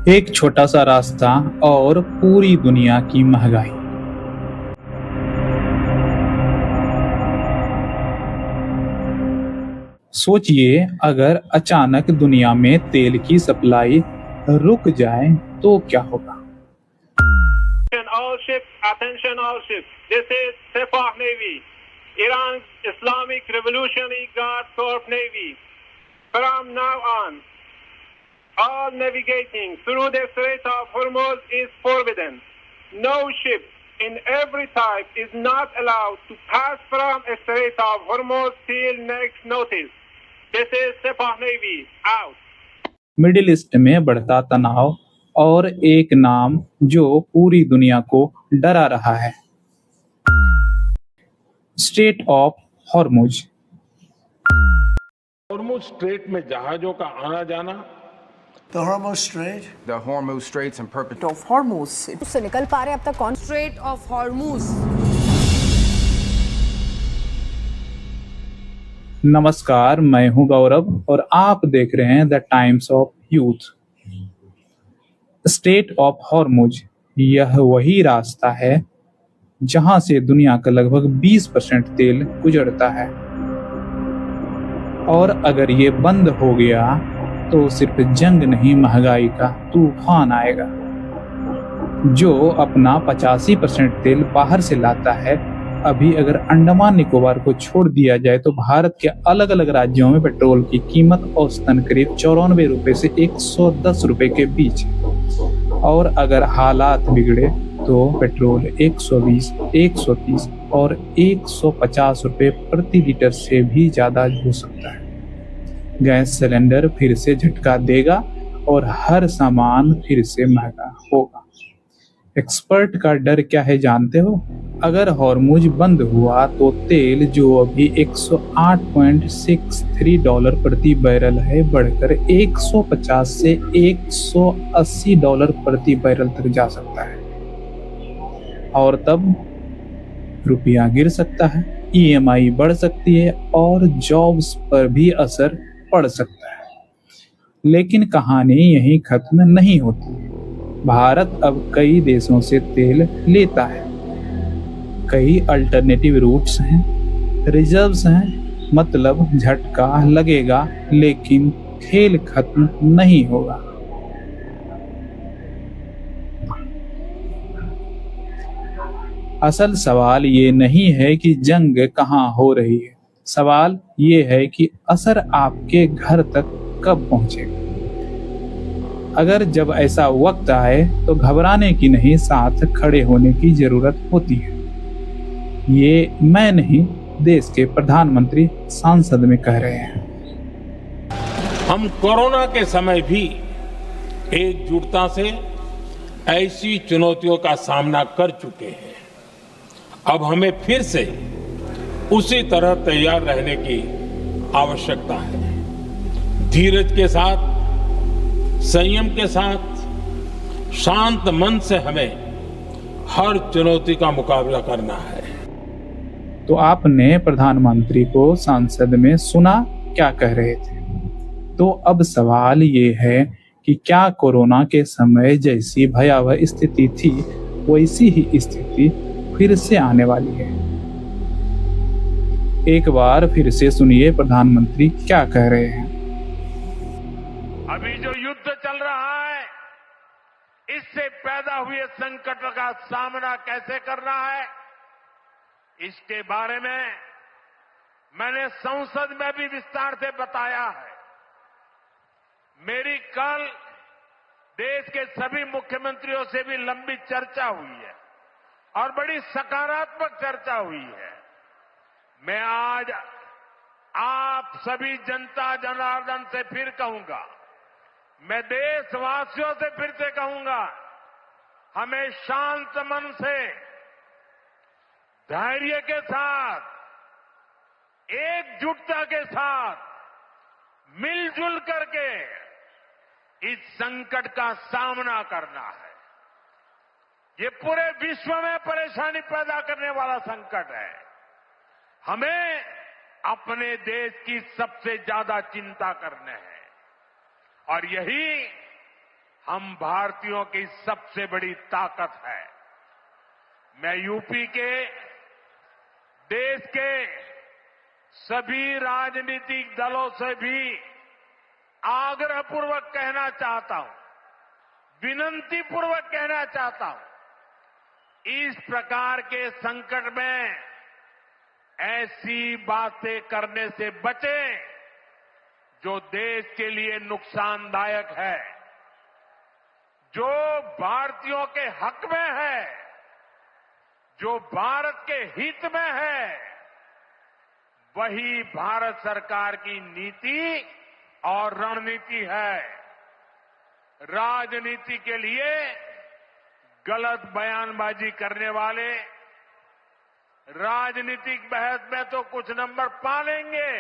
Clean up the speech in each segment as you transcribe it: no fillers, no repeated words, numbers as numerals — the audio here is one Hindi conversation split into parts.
एक छोटा सा रास्ता और पूरी दुनिया की महंगाई। सोचिए, अगर अचानक दुनिया में तेल की सप्लाई रुक जाए तो क्या होगा। All ships, attention all ships. This is Sepah Navy, Iran's Islamic Revolutionary Guard Corps Navy. From now on, all navigating through the Strait of Hormuz is forbidden. No ship in every type is not allowed to pass from the Strait of Hormuz till next notice. This is Sepah Navy, out. Middle east में बढ़ता तनाव और एक नाम जो पूरी दुनिया को डरा रहा है, straight of Hormuz. Hormuz strait में जहाजों का आना जाना The Hormuz Strait. The Hormuz Straits and perpendicular of Hormuz से निकल पा रहे अब तक कौन? Strait of Hormuz. नमस्कार, मैं हूं गौरव और आप देख रहे हैं the times of youth. Straight of Hormuz यह वही रास्ता है जहां से दुनिया का लगभग 20% तेल गुजरता है, और अगर ये बंद हो गया तो सिर्फ जंग नहीं, महंगाई का तूफान आएगा। जो अपना 85% तेल बाहर से लाता है, अभी अगर अंडमान निकोबार को छोड़ दिया जाए तो भारत के अलग अलग राज्यों में पेट्रोल की कीमत औसतन करीब 94 रुपए से 110 रुपए के बीच है। और अगर हालात बिगड़े तो पेट्रोल 120, 130 और 150 रुपए प्रति लीटर से भी ज्यादा हो सकता है। गैस सिलेंडर फिर से झटका देगा और हर सामान फिर से महंगा होगा। एक्सपर्ट का डर क्या है जानते हो? अगर हॉर्मुज बंद हुआ तो तेल जो अभी $108.63 प्रति बैरल है, बढ़कर 150 से $180 प्रति बैरल तक जा सकता है। और तब रुपया गिर सकता है, ईएमआई बढ़ सकती है और जॉब्स पर भी असर पड़ सकता है। लेकिन कहानी यहीं खत्म नहीं होती। भारत अब कई देशों से तेल लेता है। कई अल्टरनेटिव रूट्स हैं, रिजर्व्स हैं, मतलब झटका लगेगा लेकिन खेल खत्म नहीं होगा। असल सवाल ये नहीं है कि जंग कहाँ हो रही है, सवाल ये है कि असर आपके घर तक कब पहुंचेगा। अगर जब ऐसा वक्त आए तो घबराने की नहीं, साथ खड़े होने की जरूरत होती है। ये मैं नहीं, देश के प्रधानमंत्री संसद में कह रहे हैं। हम कोरोना के समय भी एकजुटता से ऐसी चुनौतियों का सामना कर चुके हैं। अब हमें फिर से उसी तरह तैयार रहने की आवश्यकता है। धीरज के साथ, संयम के साथ, शांत मन से हमें हर चुनौती का मुकाबला करना है। तो आपने प्रधानमंत्री को संसद में सुना क्या कह रहे थे? तो अब सवाल ये है कि क्या कोरोना के समय जैसी भयावह स्थिति थी वैसी ही स्थिति फिर से आने वाली है? एक बार फिर से सुनिए प्रधानमंत्री क्या कह रहे हैं। अभी जो युद्ध चल रहा है, इससे पैदा हुए संकट का सामना कैसे करना है, इसके बारे में मैंने संसद में भी विस्तार से बताया है। मेरी कल देश के सभी मुख्यमंत्रियों से भी लंबी चर्चा हुई है और बड़ी सकारात्मक चर्चा हुई है। मैं आज आप सभी जनता जनार्दन से फिर कहूंगा, मैं देशवासियों से फिर से कहूंगा, हमें शांत मन से, धैर्य के साथ, एकजुटता के साथ, मिलजुल करके इस संकट का सामना करना है। ये पूरे विश्व में परेशानी पैदा करने वाला संकट है। हमें अपने देश की सबसे ज्यादा चिंता करने हैं और यही हम भारतीयों की सबसे बड़ी ताकत है। मैं यूपी के, देश के सभी राजनीतिक दलों से भी आग्रहपूर्वक कहना चाहता हूं, विनती पूर्वक कहना चाहता हूं, इस प्रकार के संकट में ऐसी बातें करने से बचें जो देश के लिए नुकसानदायक है, जो भारतीयों के हक में है, जो भारत के हित में है, वही भारत सरकार की नीति और रणनीति है। राजनीति के लिए गलत बयानबाजी करने वाले राजनीतिक बहस में तो कुछ नंबर पा लेंगे,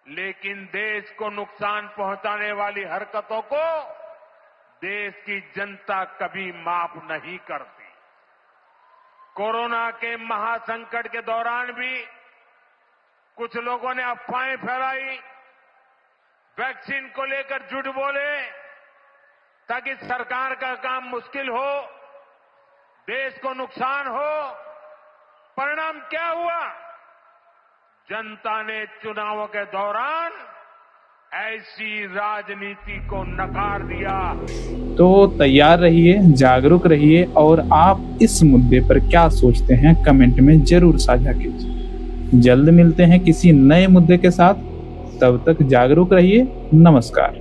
लेकिन देश को नुकसान पहुंचाने वाली हरकतों को देश की जनता कभी माफ नहीं करती। कोरोना के महासंकट के दौरान भी कुछ लोगों ने अफवाहें फैलाई, वैक्सीन को लेकर झूठ बोले ताकि सरकार का काम मुश्किल हो, देश को नुकसान हो। परिणाम क्या हुआ? जनता ने चुनावों के दौरान ऐसी राजनीति को नकार दिया। तो तैयार रहिए, जागरूक रहिए और आप इस मुद्दे पर क्या सोचते हैं कमेंट में जरूर साझा कीजिए। जल्द मिलते हैं किसी नए मुद्दे के साथ, तब तक जागरूक रहिए। नमस्कार।